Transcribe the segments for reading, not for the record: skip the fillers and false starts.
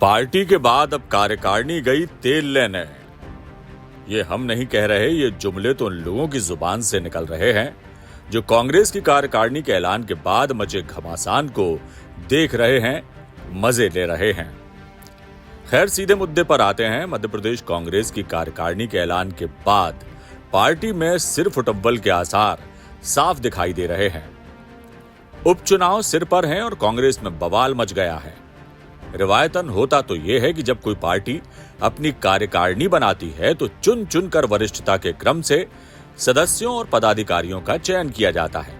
Party के बाद अब कार्यकारिणी गई तेल लेने। ये हम नहीं कह रहे, ये जुमले तो उन लोगों की जुबान से निकल रहे हैं जो कांग्रेस की कार्यकारिणी के ऐलान के बाद मचे घमासान को देख रहे हैं, मजे ले रहे हैं। खैर, सीधे मुद्दे पर आते हैं। मध्य प्रदेश कांग्रेस की कार्यकारिणी के ऐलान के बाद पार्टी में सिर फुटब्बल के आसार साफ दिखाई दे रहे हैं। उपचुनाव सिर पर हैं और कांग्रेस में बवाल मच गया है। रिवायतन होता तो यह है कि जब कोई पार्टी अपनी कार्यकारिणी बनाती है तो चुन चुन कर वरिष्ठता के क्रम से सदस्यों और पदाधिकारियों का चयन किया जाता है।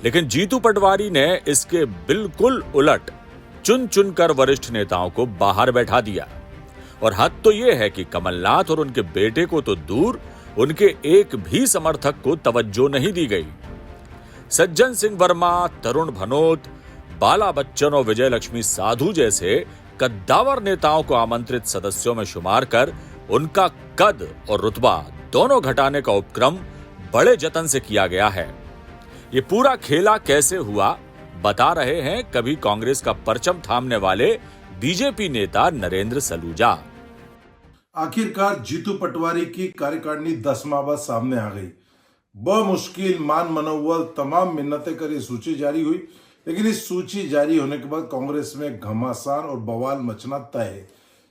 लेकिन जीतू पटवारी ने इसके बिल्कुल उलट चुन चुन कर वरिष्ठ नेताओं को बाहर बैठा दिया। और हद तो यह है कि कमलनाथ और उनके बेटे को तो दूर, उनके एक भी समर्थक को तवज्जो नहीं दी गई। सज्जन सिंह वर्मा, तरुण भनोत, बाला बच्चन और विजय लक्ष्मी साधु जैसे कद्दावर नेताओं को आमंत्रित सदस्यों में शुमार कर उनका कद और रुतबा दोनों घटाने का उपक्रम बड़े जतन से किया गया है। ये पूरा खेला कैसे हुआ बता रहे हैं कभी कांग्रेस का परचम थामने वाले बीजेपी नेता नरेंद्र सलूजा। आखिरकार जीतू पटवारी की कार्यकारिणी 10 माह बाद सामने आ गई। बमुश्किल मान मनोबल तमाम मिन्नतें कर ये सूची जारी हुई, लेकिन इस सूची जारी होने के बाद कांग्रेस में घमासान और बवाल मचना तय है।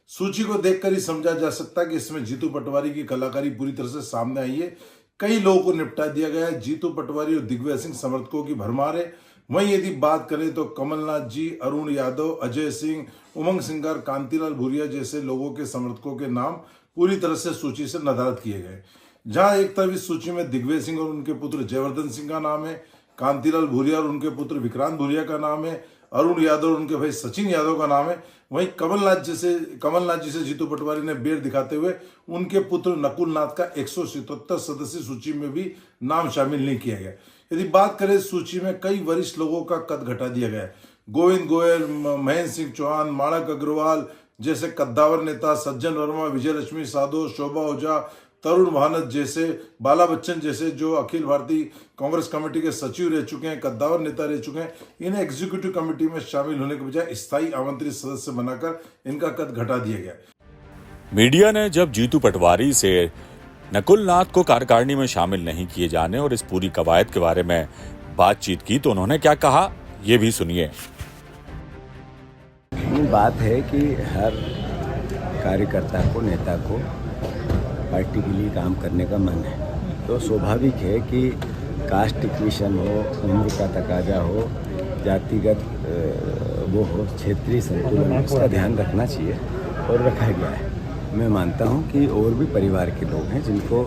सूची को देखकर ही समझा जा सकता है कि इसमें जीतू पटवारी की कलाकारी पूरी तरह से सामने आई है। कई लोगों को निपटा दिया गया है। जीतू पटवारी और दिग्विजय सिंह समर्थकों की भरमार है। वहीं यदि बात करें तो कमलनाथ जी, अरुण यादव, अजय सिंह, उमंग सिंगार, कांतिलाल भूरिया जैसे लोगों के समर्थकों के नाम पूरी तरह से सूची से नदारद किए गए। जहां एक तरफ इस सूची में दिग्विजय सिंह और उनके पुत्र जयवर्धन सिंह का नाम है, कांतिलाल भूरिया और उनके पुत्र विक्रांत भूरिया का नाम है, अरुण यादव और उनके भाई सचिन यादव का नाम है। वहीं कमलनाथ जी से जीतू पटवारी ने बेर दिखाते हुए उनके पुत्र नकुल नाथ का 177 सदस्यीय सूची में भी नाम शामिल नहीं किया गया। यदि बात करें इस सूची में कई वरिष्ठ लोगों का कद घटा दिया गया है। गोविंद गोयल, महेंद्र सिंह चौहान, माणक अग्रवाल जैसे कद्दावर नेता, सज्जन वर्मा, विजय लक्ष्मी साधो, शोभा ओझा, तरुण भानत जैसे, बाला बच्चन जैसे जो अखिल भारतीय कांग्रेस कमेटी के सचिव रह चुके हैं, कद्दावर नेता रह चुके हैं, इन्हें एग्जीक्यूटिव कमेटी में शामिल होने के बजाय स्थायी आमंत्रित सदस्य बनाकर इनका कद घटा दिया गया। मीडिया ने जब जीतू पटवारी से नकुल नाथ को कार्यकारिणी में शामिल नहीं किए जाने और इस पूरी कवायद के बारे में बातचीत की तो उन्होंने क्या कहा, ये भी सुनिए। बात है कि हर कार्यकर्ता को, नेता को पार्टी के लिए काम करने का मन है, तो स्वाभाविक है कि कास्ट इक्वेशन हो, उम्र का तकाजा हो, जातिगत वो हो, क्षेत्रीय संतुलन, इसका ध्यान रखना चाहिए और रखा गया है। मैं मानता हूं कि और भी परिवार के लोग हैं जिनको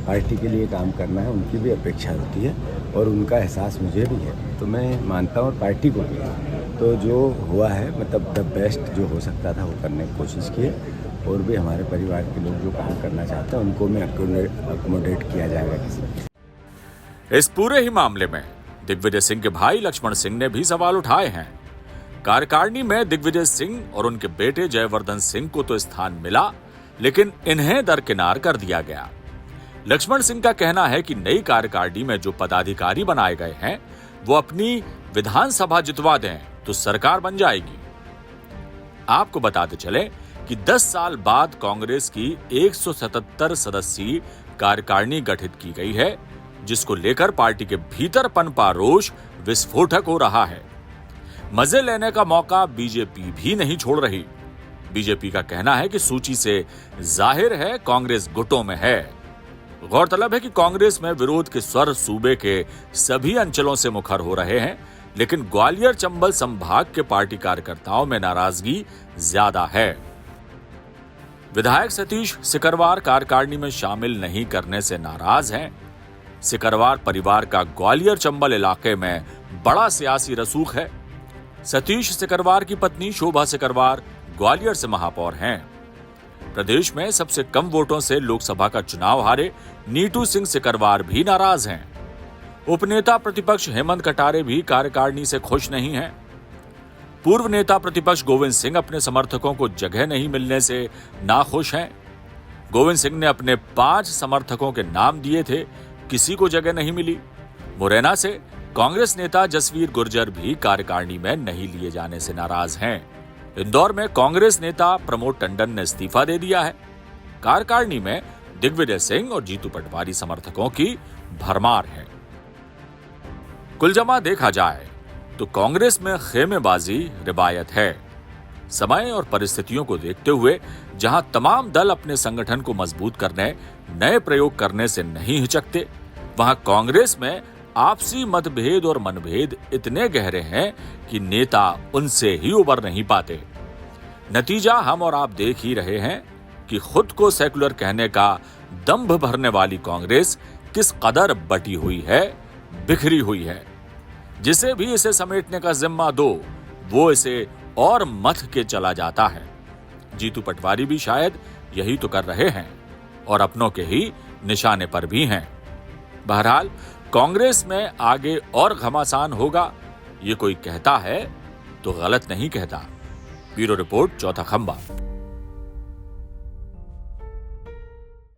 पार्टी के लिए काम करना है, उनकी भी अपेक्षा होती है और उनका एहसास मुझे भी है, तो मैं मानता हूं और पार्टी को भी है। तो जो हुआ है मतलब द बेस्ट जो हो सकता था वो करने की कोशिश की है और भी हमारे परिवार के लोग जो काम करना चाहते हैं उनको में अकोमोडेट किया जाएगा किसी। इस पूरे ही मामले में दिग्विजय सिंह के भाई लक्ष्मण सिंह ने भी सवाल उठाए हैं। कार्यकारिणी में दिग्विजय सिंह और उनके बेटे जयवर्धन सिंह को तो स्थान मिला, लेकिन इन्हें दरकिनार कर दिया गया। लक्ष्मण सिंह का कहना है कि नई कार्यकारिणी में जो पदाधिकारी बनाए गए हैं वो अपनी विधानसभा जितवा दें तो सरकार बन जाएगी। आपको बताते चले कि 10 साल बाद कांग्रेस की 177 सदस्यीय कार्यकारिणी गठित की गई है, जिसको लेकर पार्टी के भीतर पनपा रोष विस्फोटक हो रहा है। मजे लेने का मौका बीजेपी भी नहीं छोड़ रही। बीजेपी का कहना है कि सूची से जाहिर है कांग्रेस गुटों में है। गौरतलब है कि कांग्रेस में विरोध के स्वर सूबे के सभी अंचलों से मुखर हो रहे हैं, लेकिन ग्वालियर चंबल संभाग के पार्टी कार्यकर्ताओं में नाराजगी ज्यादा है। विधायक सतीश सिकरवार कार्यकारिणी में शामिल नहीं करने से नाराज हैं। सिकरवार परिवार का ग्वालियर चंबल इलाके में बड़ा सियासी रसूख है। सतीश सिकरवार की पत्नी शोभा सिकरवार ग्वालियर से महापौर हैं। प्रदेश में सबसे कम वोटों से लोकसभा का चुनाव हारे नीतू सिंह सिकरवार भी नाराज हैं। उपनेता प्रतिपक्ष हेमंत कटारे भी कार्यकारिणी से खुश नहीं हैं। पूर्व नेता प्रतिपक्ष गोविंद सिंह अपने समर्थकों को जगह नहीं मिलने से नाखुश हैं। गोविंद सिंह ने अपने 5 समर्थकों के नाम दिए थे, किसी को जगह नहीं मिली। मुरैना से कांग्रेस नेता जसवीर गुर्जर भी कार्यकारिणी में नहीं लिए जाने से नाराज हैं। इंदौर में कांग्रेस नेता प्रमोद टंडन ने इस्तीफा दे दिया है। कार्यकारिणी में दिग्विजय सिंह और जीतू पटवारी समर्थकों की भरमार है। कुल जमा देखा जाए तो कांग्रेस में खेमेबाजी रिवायत है। समय और परिस्थितियों को देखते हुए जहां तमाम दल अपने संगठन को मजबूत करने, नए प्रयोग करने से नहीं हिचकते, वहां कांग्रेस में आपसी मतभेद और मनभेद इतने गहरे हैं कि नेता उनसे ही उबर नहीं पाते। नतीजा हम और आप देख ही रहे हैं कि खुद को सेकुलर कहने का दंभ भरने वाली कांग्रेस किस कदर बटी हुई है, बिखरी हुई है। जिसे भी इसे समेटने का जिम्मा दो, वो इसे और मथ के चला जाता है। जीतू पटवारी भी शायद यही तो कर रहे हैं और अपनों के ही निशाने पर भी हैं। बहरहाल कांग्रेस में आगे और घमासान होगा, ये कोई कहता है तो गलत नहीं कहता। ब्यूरो रिपोर्ट, चौथा खंबा।